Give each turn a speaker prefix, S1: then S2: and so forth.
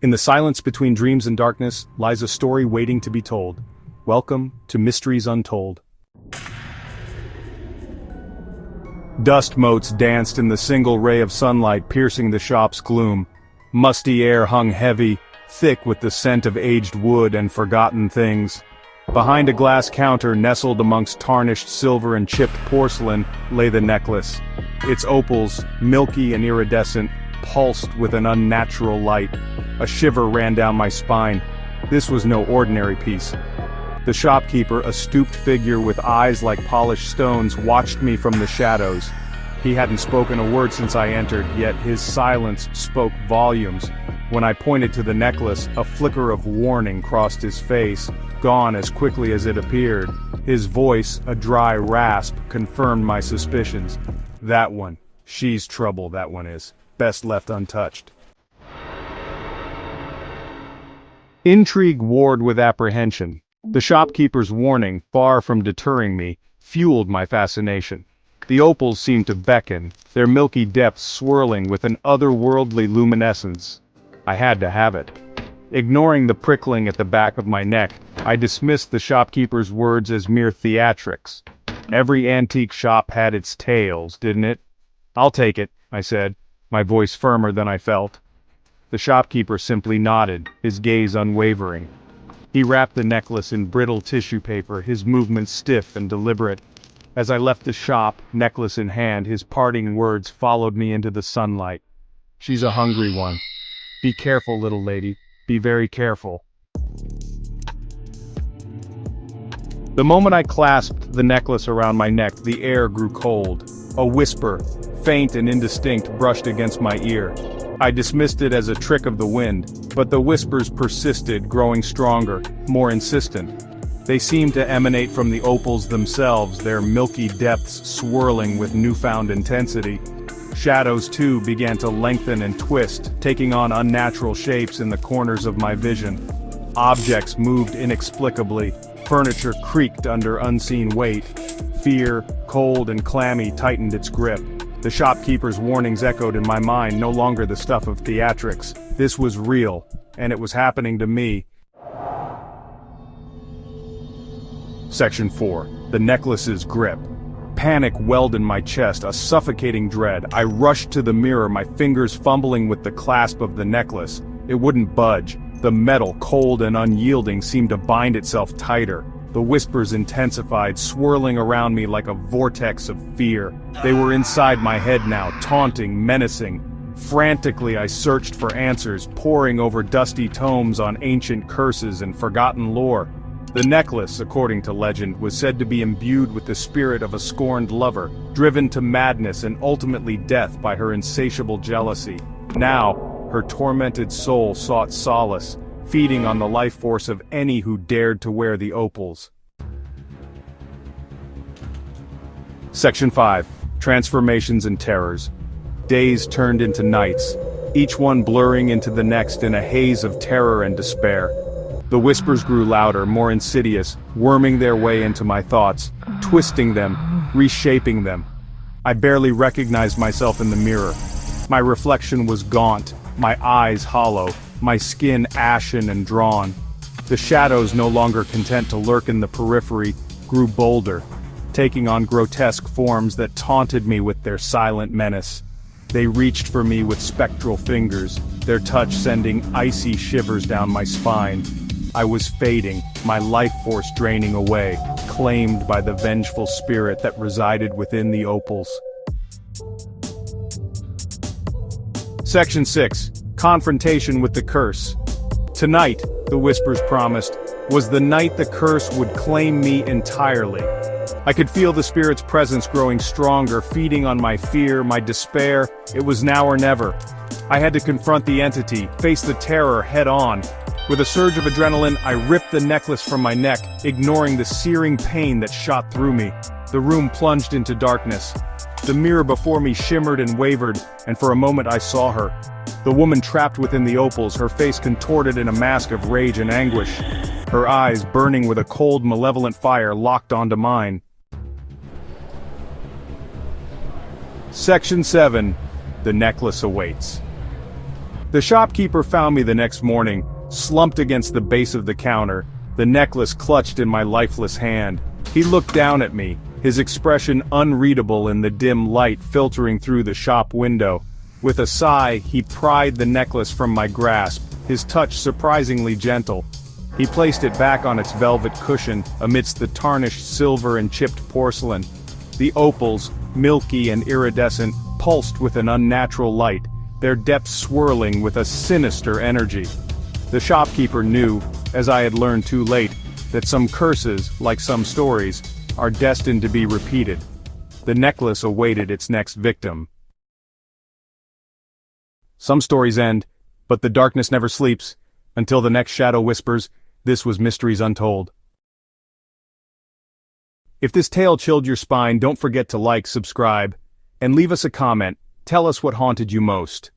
S1: In the silence between dreams and darkness lies a story waiting to be told. Welcome to Mysteries Untold. Dust motes danced in the single ray of sunlight piercing the shop's gloom. Musty air hung heavy, thick with the scent of aged wood and forgotten things. Behind a glass counter nestled amongst tarnished silver and chipped porcelain lay the necklace. Its opals, milky and iridescent, pulsed with an unnatural light. A shiver ran down my spine. This was no ordinary piece. The shopkeeper, a stooped figure with eyes like polished stones, watched me from the shadows. He hadn't spoken a word since I entered, yet his silence spoke volumes. When I pointed to the necklace, a flicker of warning crossed his face, gone as quickly as it appeared. His voice, a dry rasp, confirmed my suspicions. That one. She's trouble, that one is. Best left untouched. Intrigue warred with apprehension. The shopkeeper's warning, far from deterring me, fueled my fascination. The opals seemed to beckon, their milky depths swirling with an otherworldly luminescence. I had to have it. Ignoring the prickling at the back of my neck, I dismissed the shopkeeper's words as mere theatrics. Every antique shop had its tales, didn't it? "I'll take it," I said, my voice firmer than I felt. The shopkeeper simply nodded, his gaze unwavering. He wrapped the necklace in brittle tissue paper, his movements stiff and deliberate. As I left the shop, necklace in hand, his parting words followed me into the sunlight. "She's a hungry one. Be careful, little lady. Be very careful." The moment I clasped the necklace around my neck, the air grew cold. A whisper, faint and indistinct, brushed against my ear. I dismissed it as a trick of the wind, but the whispers persisted, growing stronger, more insistent. They seemed to emanate from the opals themselves, their milky depths swirling with newfound intensity. Shadows, too, began to lengthen and twist, taking on unnatural shapes in the corners of my vision. Objects moved inexplicably, furniture creaked under unseen weight. Fear, cold and clammy, tightened its grip. The shopkeeper's warnings echoed in my mind, no longer the stuff of theatrics. This was real, and it was happening to me. Section 4. The necklace's grip. Panic welled in my chest, a suffocating dread. I rushed to the mirror, my fingers fumbling with the clasp of the necklace. It wouldn't budge. The metal, cold and unyielding, seemed to bind itself tighter. The whispers intensified, swirling around me like a vortex of fear. They were inside my head now, taunting, menacing. Frantically I searched for answers, poring over dusty tomes on ancient curses and forgotten lore. The necklace, according to legend, was said to be imbued with the spirit of a scorned lover, driven to madness and ultimately death by her insatiable jealousy. Now, her tormented soul sought solace, feeding on the life force of any who dared to wear the opals. Section 5. Transformations and Terrors. Days turned into nights, each one blurring into the next in a haze of terror and despair. The whispers grew louder, more insidious, worming their way into my thoughts, twisting them, reshaping them. I barely recognized myself in the mirror. My reflection was gaunt, my eyes hollow, my skin ashen and drawn. The shadows, no longer content to lurk in the periphery, grew bolder, taking on grotesque forms that taunted me with their silent menace. They reached for me with spectral fingers, their touch sending icy shivers down my spine. I was fading, my life force draining away, claimed by the vengeful spirit that resided within the opals. Section 6. Confrontation with the curse. Tonight, the whispers promised, was the night the curse would claim me entirely. I could feel the spirit's presence growing stronger, feeding on my fear, my despair. It was now or never. I had to confront the entity, face the terror head on. With a surge of adrenaline, I ripped the necklace from my neck, ignoring the searing pain that shot through me. The room plunged into darkness. The mirror before me shimmered and wavered, and for a moment I saw her. The woman trapped within the opals, her face contorted in a mask of rage and anguish. Her eyes, burning with a cold, malevolent fire, locked onto mine. Section 7. The necklace awaits. The shopkeeper found me the next morning, slumped against the base of the counter, the necklace clutched in my lifeless hand. He looked down at me, his expression unreadable in the dim light filtering through the shop window. With a sigh, he pried the necklace from my grasp, his touch surprisingly gentle. He placed it back on its velvet cushion, amidst the tarnished silver and chipped porcelain. The opals, milky and iridescent, pulsed with an unnatural light, their depths swirling with a sinister energy. The shopkeeper knew, as I had learned too late, that some curses, like some stories, are destined to be repeated. The necklace awaited its next victim. Some stories end, but the darkness never sleeps. Until the next shadow whispers, this was Mysteries Untold. If this tale chilled your spine, don't forget to like, subscribe, and leave us a comment. Tell us what haunted you most.